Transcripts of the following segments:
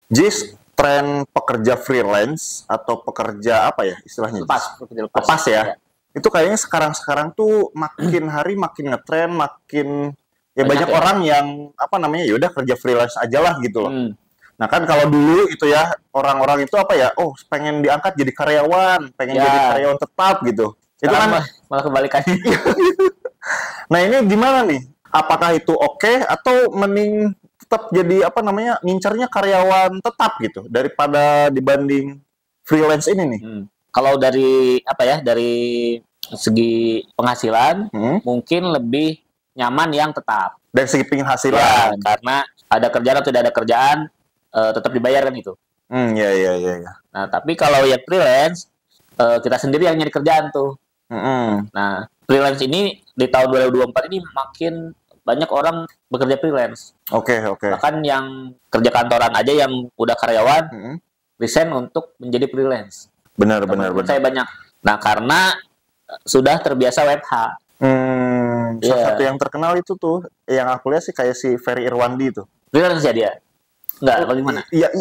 Jis, tren pekerja freelance atau pekerja apa ya istilahnya? Lepas. Lepas ya. Ya. Itu kayaknya sekarang tuh makin hari makin ngetren, makin ya banyak Ya. orang yang apa namanya ya udah kerja freelance aja lah gitu loh. Hmm. Nah kan kalau dulu itu ya orang-orang itu apa ya, oh pengen diangkat jadi karyawan, pengen Ya. jadi karyawan tetap gitu. Itu Sekarang kan malah kebalikannya. nah ini gimana nih? Apakah itu oke atau mending tetap jadi apa namanya ngincarnya karyawan tetap gitu daripada dibanding freelance ini nih? Kalau dari apa ya, dari segi penghasilan mungkin lebih nyaman yang tetap. Dari segi Ya, penghasilan. karena ada kerjaan atau tidak ada kerjaan tetap dibayar kan itu. Ya. Nah, tapi kalau yang freelance kita sendiri yang nyari kerjaan tuh. Nah, freelance ini di tahun 2024 ini makin banyak orang bekerja freelance. Oke. Bahkan yang kerja kantoran aja yang udah karyawan resign untuk menjadi freelance. Benar. Saya banyak. Nah, karena sudah terbiasa WFH. Salah satu yang terkenal itu tuh, yang aku lihat sih kayak si Ferry Irwandi itu. Freelance ya dia? Enggak, bagaimana? Iya,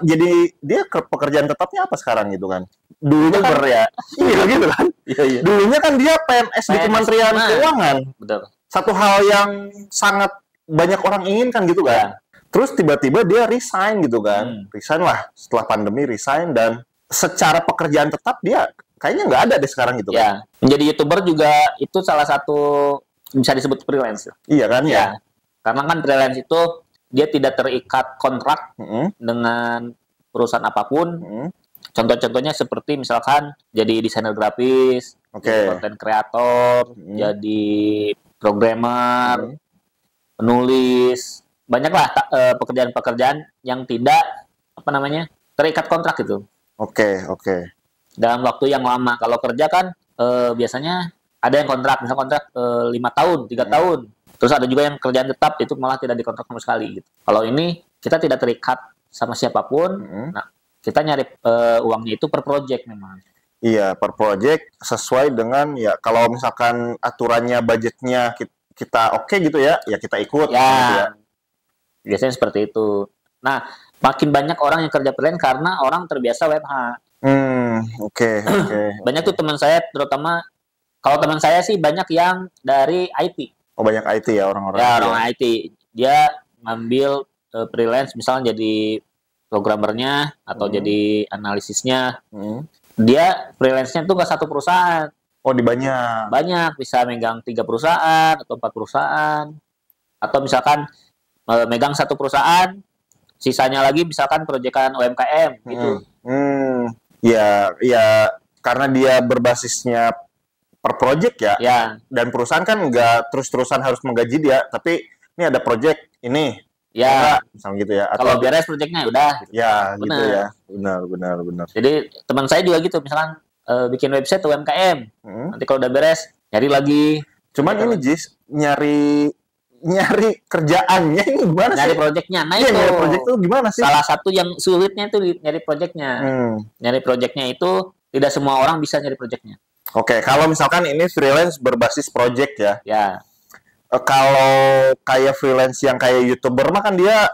jadi dia pekerjaan tetapnya apa sekarang gitu kan? Dulunya kan, ya? iya gitu kan? Iya. Dulunya kan dia PNS di Kementerian Keuangan. Betul. Satu hal yang sangat banyak orang inginkan gitu kan. Terus tiba-tiba dia resign gitu kan. Resign lah setelah pandemi resign dan secara pekerjaan tetap dia kayaknya nggak ada deh sekarang gitu kan. Menjadi YouTuber juga itu salah satu bisa disebut freelance. Iya kan ya. Karena kan freelance itu dia tidak terikat kontrak dengan perusahaan apapun. Contoh-contohnya seperti misalkan jadi desainer grafis, jadi konten kreator, jadi programmer, penulis, banyaklah pekerjaan-pekerjaan yang tidak apa namanya terikat kontrak gitu. Oke. Dalam waktu yang lama. Kalau kerja kan biasanya ada yang kontrak, misalnya kontrak 5 tahun, 3 tahun. Terus ada juga yang kerjaan tetap itu malah tidak dikontrak sama sekali gitu. Kalau ini kita tidak terikat sama siapapun. Nah, kita nyari uangnya itu per project memang. Iya, per project sesuai dengan ya kalau misalkan aturannya budgetnya kita oke gitu ya kita ikut ya. Gitu ya. Biasanya seperti itu. Nah, makin banyak orang yang kerja freelance karena orang terbiasa WFH. Oke. Banyak tuh teman saya, terutama kalau teman saya sih banyak yang dari IT. Oh, banyak IT ya orang-orang. Ya, orang IT. Dia ngambil freelance misalnya jadi programmernya atau jadi analisisnya. Dia freelance-nya tuh nggak satu perusahaan. Oh, di banyak. Banyak, bisa megang 3 perusahaan atau 4 perusahaan. Atau misalkan megang satu perusahaan, sisanya lagi misalkan proyekan UMKM gitu. Ya, karena dia berbasisnya per project ya. Dan perusahaan kan nggak terus-terusan harus menggaji dia, tapi ini ada project ini. Ya, misalnya gitu ya. Kalau beres proyeknya udah. Gitu. Ya, bener. Gitu ya. Benar. Jadi teman saya juga gitu, misalkan bikin website UMKM. Nanti kalau udah beres, nyari lagi. Cuman ini Jis, nyari kerjaannya ini gimana sih? Nyari proyeknya. Nah itu. Nyari proyek itu gimana sih? Salah satu yang sulitnya itu nyari proyeknya. Nyari proyeknya itu tidak semua orang bisa nyari proyeknya. Oke, kalau misalkan ini freelance berbasis project ya. Ya. Kalau kayak freelance yang kayak YouTuber mah kan dia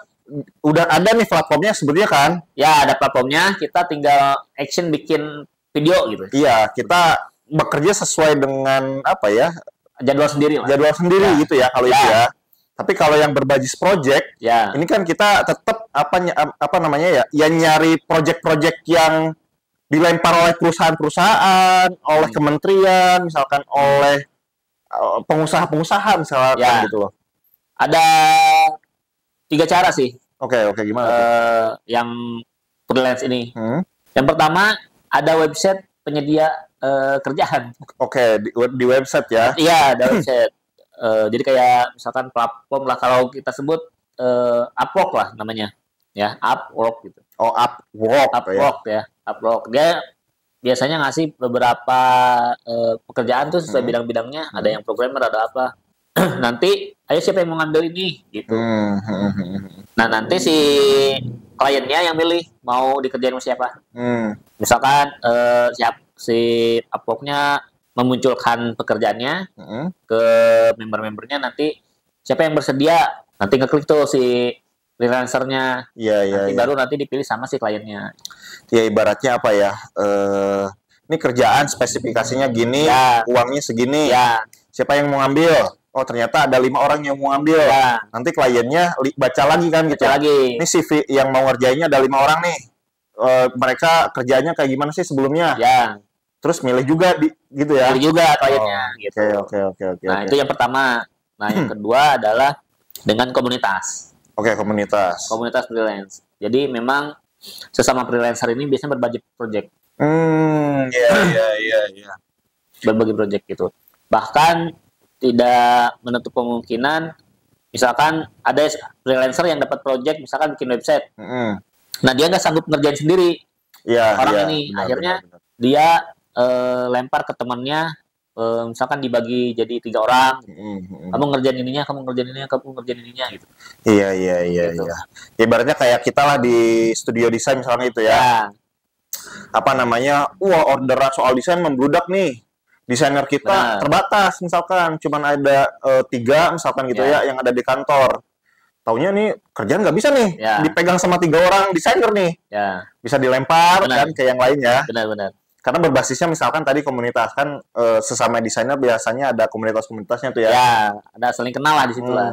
udah ada nih platformnya sebetulnya kan? Ya, ada platformnya, kita tinggal action bikin video gitu. Iya, kita bekerja sesuai dengan apa ya? Jadwal sendiri lah. Jadwal sendiri gitu ya kalau itu ya. Tapi kalau yang berbasis project, ini kan kita tetap apa namanya ya nyari project-project yang dilempar oleh perusahaan-perusahaan, oleh kementerian, misalkan oleh pengusaha-pengusaha misalkan gitu loh. Ada 3 cara sih. Oke, gimana yang freelance ini. Yang pertama, ada website penyedia kerjaan. Oke, di website ya. Iya, ada website. Jadi kayak misalkan platform lah, kalau kita sebut Upwork lah namanya. Ya, Upwork gitu. Oh, Upwork ya. Upwork. Dia biasanya ngasih beberapa pekerjaan tuh sesuai bidang-bidangnya. Ada yang programmer, ada apa. Nanti, ayo siapa yang mau ngambil ini? Gitu. Nah, nanti si kliennya yang milih mau dikerjain sama siapa. Misalkan si Upwork-nya memunculkan pekerjaannya ke member-membernya, nanti siapa yang bersedia, nanti ngeklik tuh si freelancernya. Iya. Baru nanti dipilih sama si kliennya. Ya ibaratnya apa ya? Ini kerjaan spesifikasinya gini, uangnya segini. Ya. Siapa yang mau ngambil? Oh ternyata ada 5 orang yang mau ngambil. Ya. Nanti kliennya baca lagi kan gitu. Baca lagi. Ini CV yang mau ngerjainnya ada 5 orang nih. Mereka kerjanya kayak gimana sih sebelumnya? Ya. Terus milih juga gitu ya. Milih juga kliennya gitu. Oke. Nah, itu yang pertama. Nah, yang kedua adalah dengan komunitas. Oke, komunitas. Komunitas freelance. Jadi memang sesama freelancer ini biasanya berbagi project. Iya. Berbagi project gitu. Bahkan tidak menutup kemungkinan misalkan ada freelancer yang dapat project misalkan bikin website. Nah, dia nggak sanggup ngerjain sendiri. Orang ini benar, akhirnya benar. Dia lempar ke temannya, misalkan dibagi jadi 3 orang. Kamu ngerjain ininya, kamu ngerjain ininya gitu. Iya. Gitu. Ibaratnya kayak kita lah di studio desain misalnya itu ya. Apa namanya? Orderan soal desain membludak nih. Desainer kita terbatas misalkan cuman ada 3 misalkan gitu ya yang ada di kantor. Taunya nih kerjaan nggak bisa nih dipegang sama 3 orang desainer nih. Bisa dilempar kan ke yang lainnya. Benar. Karena berbasisnya misalkan tadi komunitas kan sesama desainer biasanya ada komunitas-komunitasnya tuh ya. Ya, ada saling kenal lah di situ lah.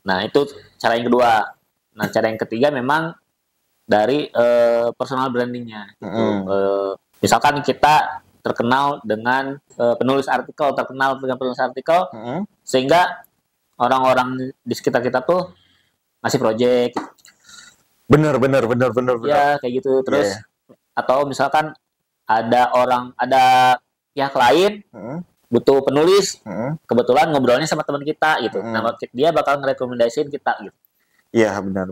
Nah, itu cara yang kedua. Nah, cara yang ketiga memang dari personal brandingnya. Gitu. Misalkan kita terkenal dengan penulis artikel, sehingga orang-orang di sekitar kita tuh ngasih project. Bener. Ya, kayak gitu. Terus atau misalkan ada pihak lain butuh penulis, kebetulan ngobrolnya sama teman kita gitu. Nah, dia bakal ngerekomendasiin kita gitu. Iya, benar.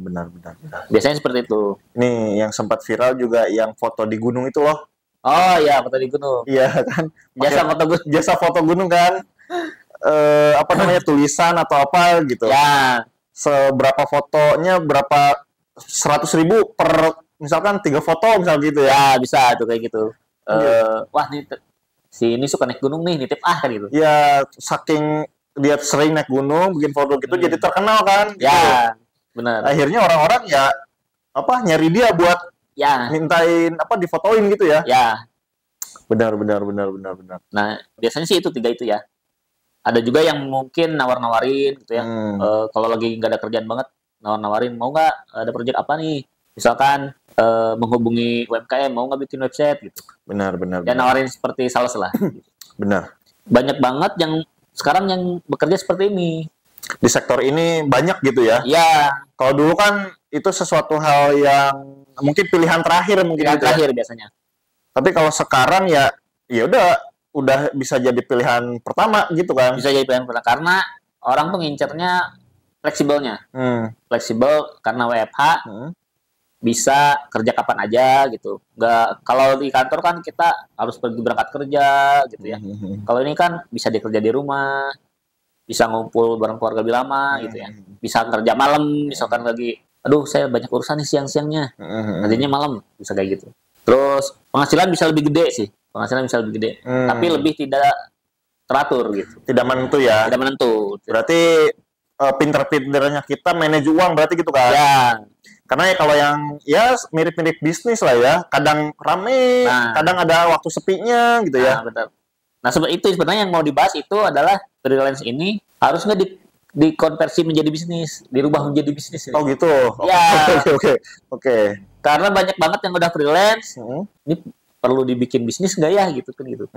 Biasanya seperti itu. Nih, yang sempat viral juga yang foto di gunung itu loh. Oh iya, foto di gunung. Iya kan. Jasa foto gunung kan. Apa namanya tulisan atau apa gitu. Ya. Seberapa fotonya berapa 100.000 per misalkan 3 foto misal gitu ya. Bisa tuh kayak gitu. Wah nih si ini suka naik gunung nih, nitip kan gitu. Ya, saking dia sering naik gunung, bikin foto gitu jadi terkenal kan. Ya, gitu. Benar. Akhirnya orang-orang ya nyari dia buat mintain difotoin gitu ya. Ya. Benar. Nah, biasanya sih itu 3 itu ya. Ada juga yang mungkin nawar-nawarin gitu ya. Kalau lagi nggak ada kerjaan banget, nawar-nawarin mau nggak ada project apa nih? Misalkan menghubungi UMKM mau nggak bikin website gitu. Benar. Ya nawarin seperti sales lah. Benar. Banyak banget yang sekarang yang bekerja seperti ini. Di sektor ini banyak gitu ya. Iya. Kalau dulu kan itu sesuatu hal yang mungkin pilihan terakhir mungkin pilihan terakhir biasanya. Tapi kalau sekarang ya udah bisa jadi pilihan pertama gitu kan. Bisa jadi pilihan pertama karena orang tuh ngincernya fleksibelnya. Fleksibel karena WFH. Bisa kerja kapan aja gitu. Nggak, kalau di kantor kan kita harus pergi berangkat kerja gitu ya. Kalau ini kan bisa dikerja di rumah, bisa ngumpul bareng keluarga lebih lama gitu ya. Bisa kerja malam, misalkan lagi, aduh saya banyak urusan nih siang-siangnya. Nantinya malam, bisa kayak gitu. Terus penghasilan bisa lebih gede sih. Tapi lebih tidak teratur gitu. Tidak menentu ya. Tidak menentu. Berarti pinter-pinternya kita manage uang berarti gitu kan. Ya. Karena ya kalau yang mirip-mirip bisnis lah ya, kadang rame, kadang ada waktu sepinya gitu ya. Betul. Nah, itu sebenarnya yang mau dibahas itu adalah freelance ini harus nggak dikonversi menjadi bisnis, dirubah menjadi bisnis. Oh gitu. Ya. Oke. Karena banyak banget yang udah freelance, ini perlu dibikin bisnis nggak ya gitu kan gitu.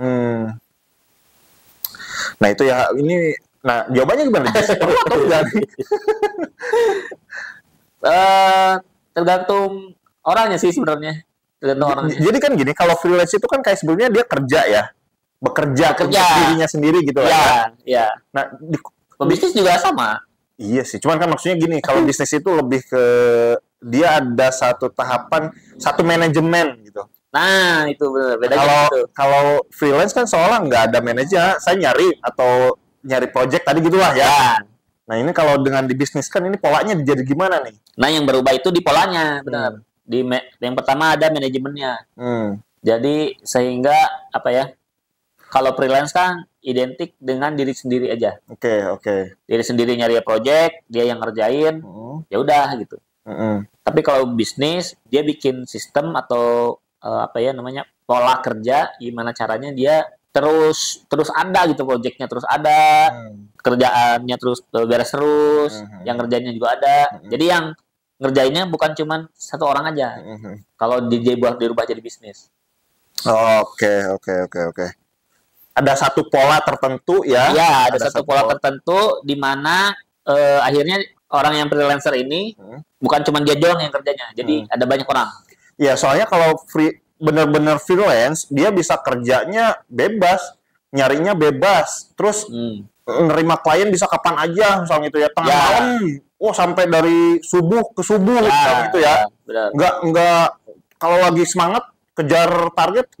Nah itu ya ini, jawabannya gimana? Perlu atau enggak? Tergantung orangnya sih sebenarnya. Jadi kan gini, kalau freelance itu kan kayak sebelumnya dia kerja ya, bekerja untuk dirinya sendiri gitu lah. Iya. Nah, bisnis juga sama. Iya sih, cuman kan maksudnya gini, kalau bisnis itu lebih ke dia ada satu tahapan, satu manajemen gitu. Nah, itu benar. Bedanya kalau freelance kan seolah nggak ada manajer, saya nyari project tadi gitulah ya. Nah ini kalau dengan di bisnis kan ini polanya jadi gimana nih? Nah yang berubah itu di polanya, benar. Yang pertama ada manajemennya. Jadi sehingga kalau freelance kan identik dengan diri sendiri aja. Oke. Diri sendiri nyari project, dia yang ngerjain, ya udah gitu. Tapi kalau bisnis, dia bikin sistem atau pola kerja, gimana caranya dia terus ada gitu, proyeknya terus ada, kerjaannya terus beres terus, yang kerjanya juga ada. Jadi yang ngerjainnya bukan cuma satu orang aja. Kalau dirubah jadi bisnis. Oke. Ada satu pola tertentu ya? Iya, ada satu pola tertentu di mana akhirnya orang yang freelancer ini bukan cuma dia doang yang kerjanya. Jadi ada banyak orang. Ya, soalnya kalau benar-benar freelance, dia bisa kerjanya bebas, nyarinya bebas, terus nerima klien bisa kapan aja, misalnya gitu ya, tengah malam, sampai dari subuh ke subuh, gitu ya. Nggak kalau lagi semangat kejar target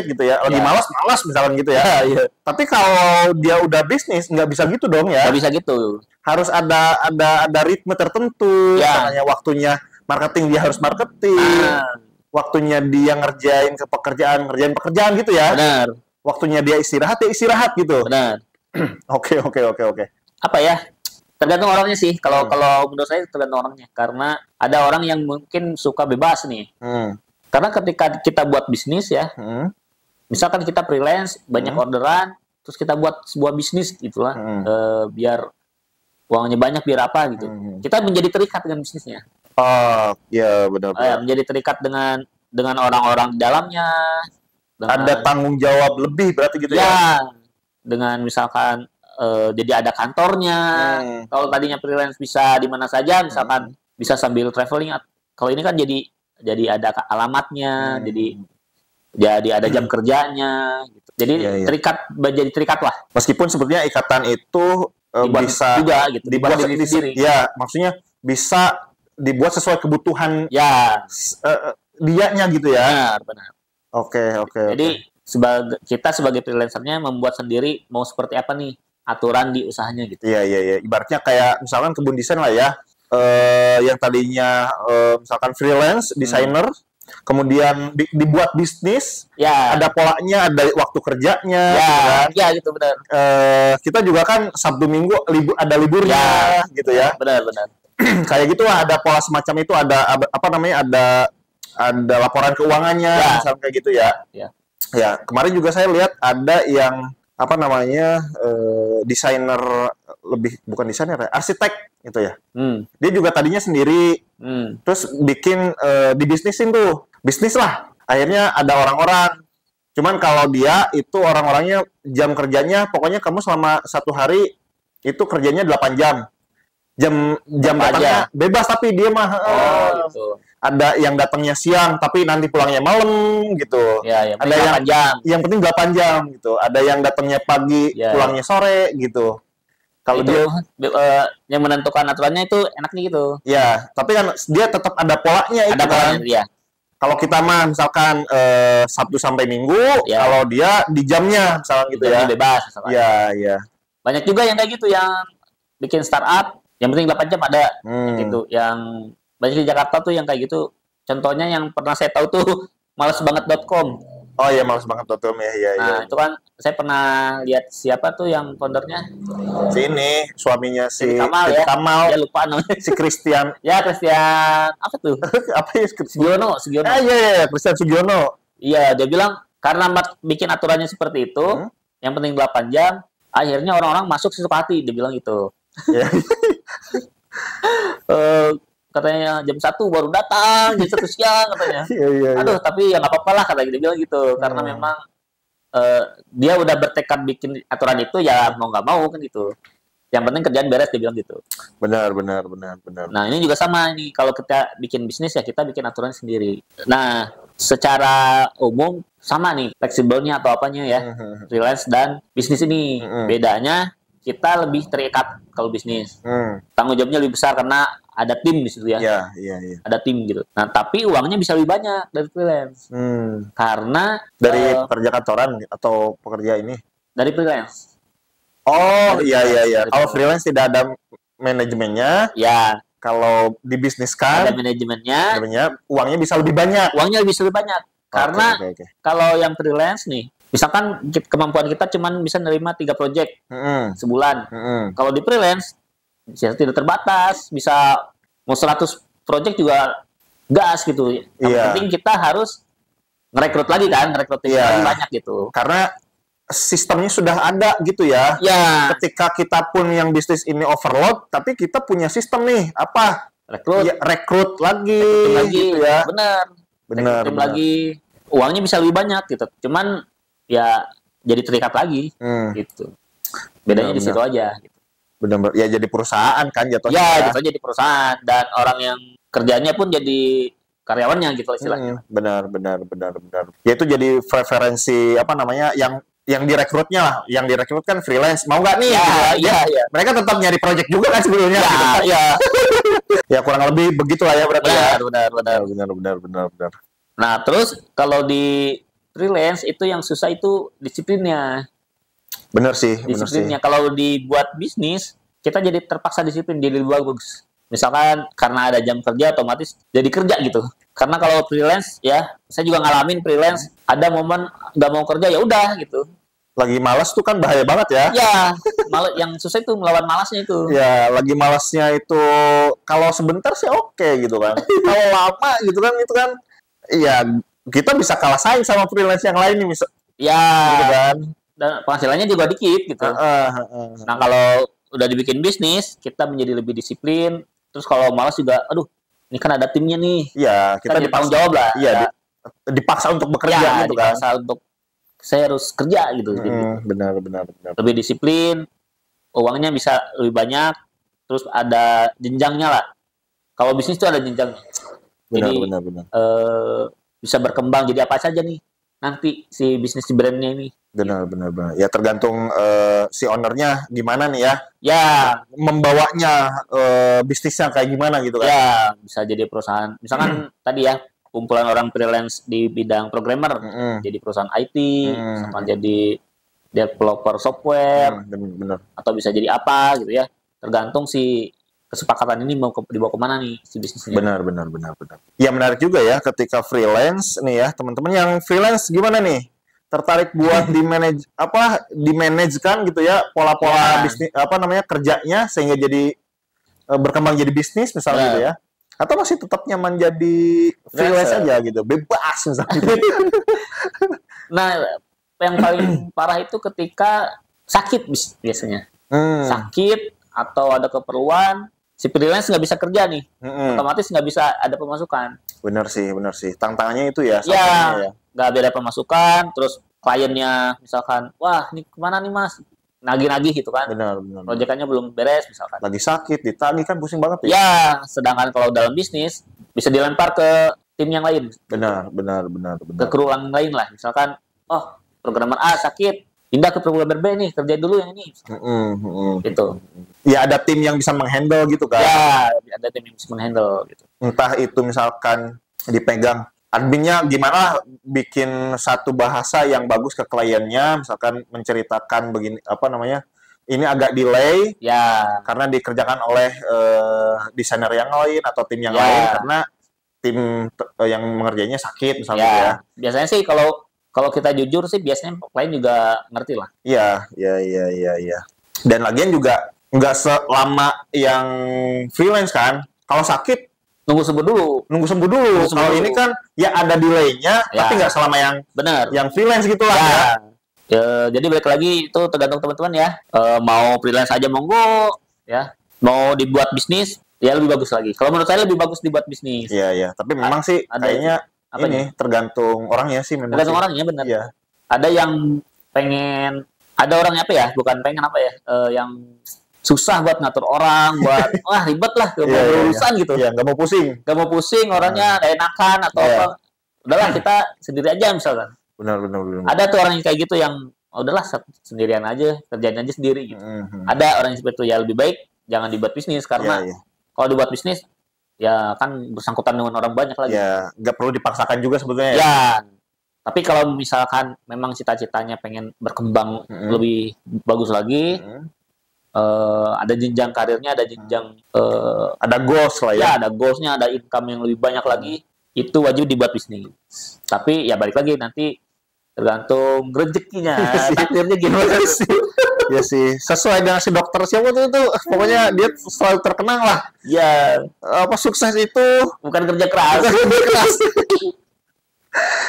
gitu ya. Lagi malas misalkan gitu ya. Tapi kalau dia udah bisnis nggak bisa gitu dong ya. Nggak bisa gitu. Harus ada ritme tertentu. Misalnya waktunya marketing dia harus marketing. Waktunya dia ngerjain pekerjaan gitu ya. Benar. Waktunya dia istirahat gitu. Benar. Oke. Apa ya? Tergantung orangnya sih. Kalau menurut saya tergantung orangnya. Karena ada orang yang mungkin suka bebas nih. Karena ketika kita buat bisnis ya, misalkan kita freelance, banyak orderan, terus kita buat sebuah bisnis gitulah, biar uangnya banyak, biar apa gitu. Kita menjadi terikat dengan bisnisnya. Iya benar. Menjadi terikat dengan orang-orang di dalamnya. Ada tanggung jawab lebih berarti gitu ya? Ya, dengan misalkan jadi ada kantornya. Kalau tadinya freelance bisa di mana saja, misalkan bisa sambil traveling. Kalau ini kan jadi ada alamatnya, jadi ada jam kerjanya, gitu. Jadi terikat lah. Meskipun sebetulnya ikatan itu bisa juga gitu, dibuat sendiri. Ya, maksudnya bisa dibuat sesuai kebutuhan dianya gitu ya. Benar. Oke. Jadi kita sebagai freelancernya membuat sendiri mau seperti apa nih aturan di usahanya gitu. Iya. Ibaratnya kayak misalkan kebun desain lah ya. Yang tadinya misalkan freelance designer, kemudian dibuat bisnis, ada polanya, ada waktu kerjanya, gitu benar. Kita juga kan Sabtu Minggu ada liburnya, gitu ya. Benar. Kayak gitu lah, ada pola semacam itu, ada ada laporan keuangannya, misalnya kayak gitu ya. Ya, kemarin juga saya lihat ada yang desainer, bukan desainer ya, arsitek gitu ya. Dia juga tadinya sendiri, terus bikin dibisnisin tuh, bisnis lah. Akhirnya ada orang-orang. Cuman kalau dia itu orang-orangnya jam kerjanya, pokoknya kamu selama satu hari itu kerjanya 8 jam. Jam datangnya bebas, tapi dia mah gitu. Ada yang datangnya siang tapi nanti pulangnya malam gitu. Ada yang penting 8 jam gitu. Ada yang datangnya pagi, pulangnya sore gitu. Kalau dia yang menentukan aturannya itu enaknya gitu. Ya, tapi kan dia tetap ada polanya itu kan. Kalau kita mah misalkan Sabtu sampai Minggu, kalau dia di jamnya misalkan gitu ya. Bebas misalkan. Iya. Banyak juga yang kayak gitu, yang bikin startup yang penting 8 jam ada gitu. Yang banyak di Jakarta tuh yang kayak gitu. Contohnya yang pernah saya tahu tuh malesbanget.com. Oh iya, malesbanget.com ya. Nah, itu kan saya pernah lihat siapa tuh yang foundernya. Si ini, suaminya si Kamal. Ya lupa namanya. Si Christian. Christian apa tuh? Apa ya? Sugiono. Iya, Christian Sugiono. Iya, dia bilang karena bikin aturannya seperti itu, yang penting 8 jam, akhirnya orang-orang masuk sesuka hati, dia bilang gitu. Katanya jam 1 baru datang, jam 1 siang katanya. Aduh, tapi ya nggak apa-apa lah, katanya dia bilang gitu. Karena memang dia udah bertekad bikin aturan itu, ya mau nggak mau kan gitu. Yang penting kerjaan beres, dia bilang gitu. Benar. Nah, ini juga sama nih, kalau kita bikin bisnis ya kita bikin aturan sendiri. Nah, secara umum sama nih fleksibelnya atau apanya ya, freelance dan bisnis ini. Bedanya kita lebih terikat kalau bisnis. Tanggung jawabnya lebih besar karena ada tim di situ ya. Iya. Ada tim gitu. Nah, tapi uangnya bisa lebih banyak dari freelance. Karena dari pekerja kantoran atau pekerja ini? Dari freelance. Oh, iya. Kalau freelance tidak ada manajemennya. Ya. Kalau dibisniskan ada manajemennya, uangnya bisa lebih banyak. Karena kalau yang freelance nih, misalkan kemampuan kita cuma bisa nerima 3 project sebulan. Kalau di freelance bisa tidak terbatas, bisa mau 100 project juga gas gitu. Yang penting kita harus ngerekrut lagi kan, ngerekrut lagi banyak gitu. Karena sistemnya sudah ada gitu ya. Ketika kita pun yang bisnis ini overload, tapi kita punya sistem nih, apa? Rekrut lagi gitu ya. Benar. Lagi, uangnya bisa lebih banyak gitu. Cuman ya jadi terikat lagi gitu. Bedanya di situ aja. Gitu. Benar. Ya jadi perusahaan kan jatuhnya. Jatuhnya jadi perusahaan dan orang yang kerjanya pun jadi karyawannya gitu istilahnya. Benar. Ya itu jadi preferensi apa namanya yang direkrutnya lah, yang direkrut kan freelance, mau nggak nih? Ya. Mereka tetap nyari project juga kan sebelumnya. Ya kurang lebih begitulah ya berarti. Benar. Nah terus kalau di freelance itu yang susah itu disiplinnya. Benar sih. Disiplinnya. Kalau dibuat bisnis kita jadi terpaksa disiplin, jadi lebih bagus. Misalkan karena ada jam kerja otomatis jadi kerja gitu. Karena kalau freelance ya, saya juga ngalamin freelance, ada momen nggak mau kerja ya udah gitu. Lagi malas tuh kan bahaya banget ya. Yang susah itu melawan malasnya itu. Ya, lagi malasnya itu kalau sebentar sih oke gitu kan. Kalau lama gitu kan iya kita bisa kalah saing sama freelance yang lain nih misal. Gitu kan. Dan penghasilannya juga dikit gitu. Nah, kalau udah dibikin bisnis, kita menjadi lebih disiplin. Terus kalau malas juga, aduh, ini kan ada timnya nih. Iya, kita ditanggung jawab lah. Iya, dipaksa untuk bekerja gitu kan. Dipaksa untuk saya harus kerja gitu. Benar. Lebih disiplin, uangnya bisa lebih banyak, terus ada jenjangnya lah. Kalau bisnis itu ada jenjangnya. Benar. Bisa berkembang jadi apa saja nih nanti si bisnis brandnya ini. Benar. Ya tergantung si ownernya gimana nih ya. Ya. Membawanya bisnisnya kayak gimana gitu kan. Ya, bisa jadi perusahaan. Misalkan tadi ya, kumpulan orang freelance di bidang programmer, jadi perusahaan IT, sama jadi developer software, benar. Atau bisa jadi apa gitu ya. Tergantung si kesepakatan ini mau dibawa kemana nih si bisnisnya. Benar. Ya menarik juga ya ketika freelance nih ya, teman-teman yang freelance gimana nih? Tertarik buat di-manage kan gitu ya pola-pola bisnis kerjanya sehingga jadi berkembang jadi bisnis misalnya gitu ya. Atau masih tetap nyaman jadi freelance aja gitu, bebas misalnya. Nah, yang paling parah itu ketika sakit biasanya. Sakit atau ada keperluan, si freelance nggak bisa kerja nih, otomatis nggak bisa ada pemasukan. Benar sih. Tantangannya itu ya. Nggak ada pemasukan, terus kliennya misalkan, wah ini kemana nih mas? Nagih-nagih gitu kan. Benar. Proyekannya belum beres misalkan. Lagi sakit, ditagih kan pusing banget ya. Ya, sedangkan kalau dalam bisnis, bisa dilempar ke tim yang lain. Benar. Ke kru yang lain lah. Misalkan, oh programmer A sakit, pindah ke programmer B nih, kerjain dulu yang ini. Gitu. Ya ada tim yang bisa menghandle gitu kan. Ya, ada tim yang bisa menghandle gitu. Entah itu misalkan dipegang adminnya gimana bikin satu bahasa yang bagus ke kliennya, misalkan menceritakan begini ini agak delay karena dikerjakan oleh desainer yang lain atau tim yang lain karena tim yang mengerjainnya sakit misalnya ya. Biasanya sih kalau kita jujur sih biasanya klien juga ngerti lah. Iya. Dan lagian juga nggak selama yang freelance kan. Kalau sakit nunggu sembuh dulu. Kalau ini kan ya ada delay-nya, tapi nggak selama yang yang freelance gitulah ya. Jadi balik lagi itu tergantung teman-teman ya. Mau freelance aja monggo ya. Mau dibuat bisnis ya lebih bagus lagi. Kalau menurut saya lebih bagus dibuat bisnis. Iya. Tapi memang sih kayaknya ini tergantung orangnya sih memang. Tergantung orangnya benar. Iya. Ada yang pengen, ada orangnya yang susah buat ngatur orang, buat wah ribet lah, urusan gitu. Iya, nggak mau pusing orangnya, nggak enakan atau apa. Udahlah kita sendiri aja misalkan. Benar. Ada tuh orang yang kayak gitu yang udahlah sendirian aja, kerjain aja sendiri gitu. Ada orang yang seperti itu ya lebih baik jangan dibuat bisnis karena kalau dibuat bisnis ya kan bersangkutan dengan orang banyak lagi. Ya, nggak perlu dipaksakan juga sebetulnya. Ya. Tapi kalau misalkan memang cita-citanya pengen berkembang lebih bagus lagi. Ada jenjang karirnya, ada jenjang ada goals lah ya. Ya, ada goalsnya, ada income yang lebih banyak lagi. Itu wajib dibuat bisnis. Tapi ya balik lagi nanti tergantung rezekinya, takdirnya gimana sih. Ya sih, sesuai dengan si dokter siapa tuh itu, pokoknya dia selalu terkenang lah. Ya, Apa sukses itu bukan kerja keras. bukan kerja keras.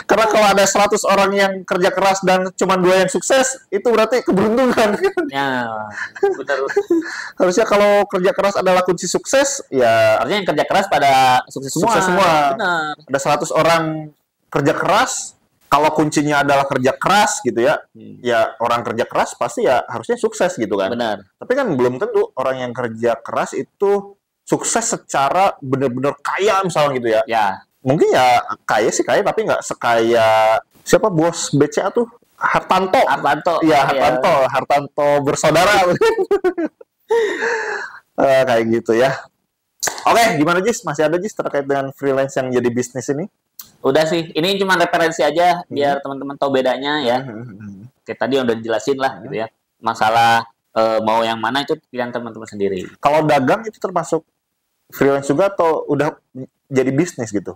Karena kalau ada 100 orang yang kerja keras dan cuma 2 yang sukses, itu berarti keberuntungan. Ya, benar. Harusnya kalau kerja keras adalah kunci sukses, ya Harusnya yang kerja keras pada sukses semua. sukses semua. Benar. Ada 100 orang kerja keras, kalau kuncinya adalah kerja keras gitu ya, ya orang kerja keras pasti ya harusnya sukses gitu kan. Benar. Tapi kan belum tentu orang yang kerja keras itu sukses secara benar-benar kaya misalnya gitu ya. Ya. Mungkin ya kaya sih kaya, tapi nggak sekaya siapa bos BCA tuh, Hartanto. Iya, Hartanto bersaudara. Kayak gitu ya. Oke, gimana Jis? Masih ada Jis terkait dengan freelance yang jadi bisnis ini? Udah sih, ini cuma referensi aja biar teman-teman tahu bedanya ya. Kayak tadi udah dijelasin lah gitu ya. Masalah mau yang mana itu pilihan teman-teman sendiri. Kalau dagang itu termasuk freelance juga atau udah jadi bisnis gitu?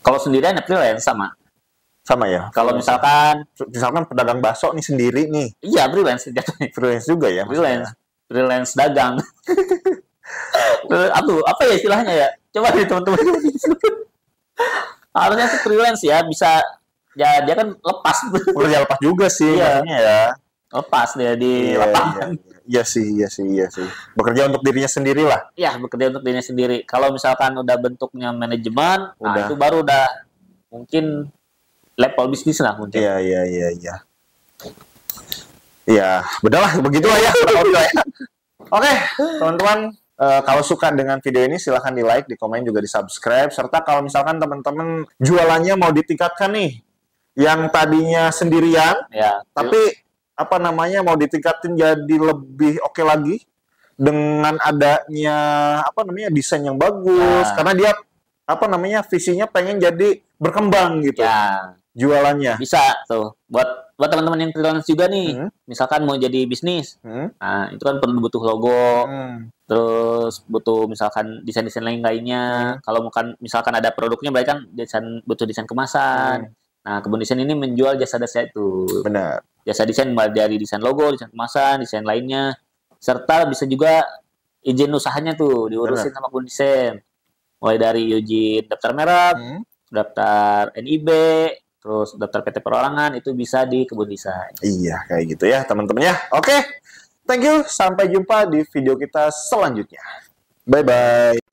Kalau sendirian ya freelance sama. Sama ya? Kalau misalkan pedagang bakso nih sendiri nih. Iya, freelance jatuhnya. Freelance juga ya? Freelance dagang. Aduh, apa ya istilahnya ya? Coba nih teman-teman. Harusnya sih freelance ya, bisa ya dia kan lepas. Udah lepas juga sih maksudnya ya. Lepas dia di lapangan. Iya sih. Bekerja untuk dirinya sendiri lah. Iya, bekerja untuk dirinya sendiri. Kalau misalkan udah bentuknya manajemen, nah itu baru udah mungkin level bisnis lah mungkin. Iya. Ya, udahlah begitulah ya. Oke, teman-teman, kalau suka dengan video ini silahkan di like, di komen, juga di subscribe. Serta kalau misalkan teman-teman jualannya mau ditingkatkan nih, yang tadinya sendirian, tapi mau ditingkatin jadi lebih oke lagi dengan adanya desain yang bagus, karena dia visinya pengen jadi berkembang gitu. Jualannya. Bisa tuh. Buat teman-teman yang freelance juga nih, misalkan mau jadi bisnis. Nah, itu kan perlu butuh logo. Terus butuh misalkan desain-desain lainnya. Kalau misalkan ada produknya berarti kan butuh desain kemasan. Nah, Kebun Desain ini menjual jasa-jasa itu. Benar. Jasa desain dari desain logo, desain kemasan, desain lainnya. Serta bisa juga izin usahanya tuh diurusin sama Kebun Desain. Mulai dari izin daftar merek, daftar NIB, terus daftar PT Perorangan, itu bisa di Kebun Desain. Iya, kayak gitu ya teman-teman ya. Oke, thank you. Sampai jumpa di video kita selanjutnya. Bye-bye.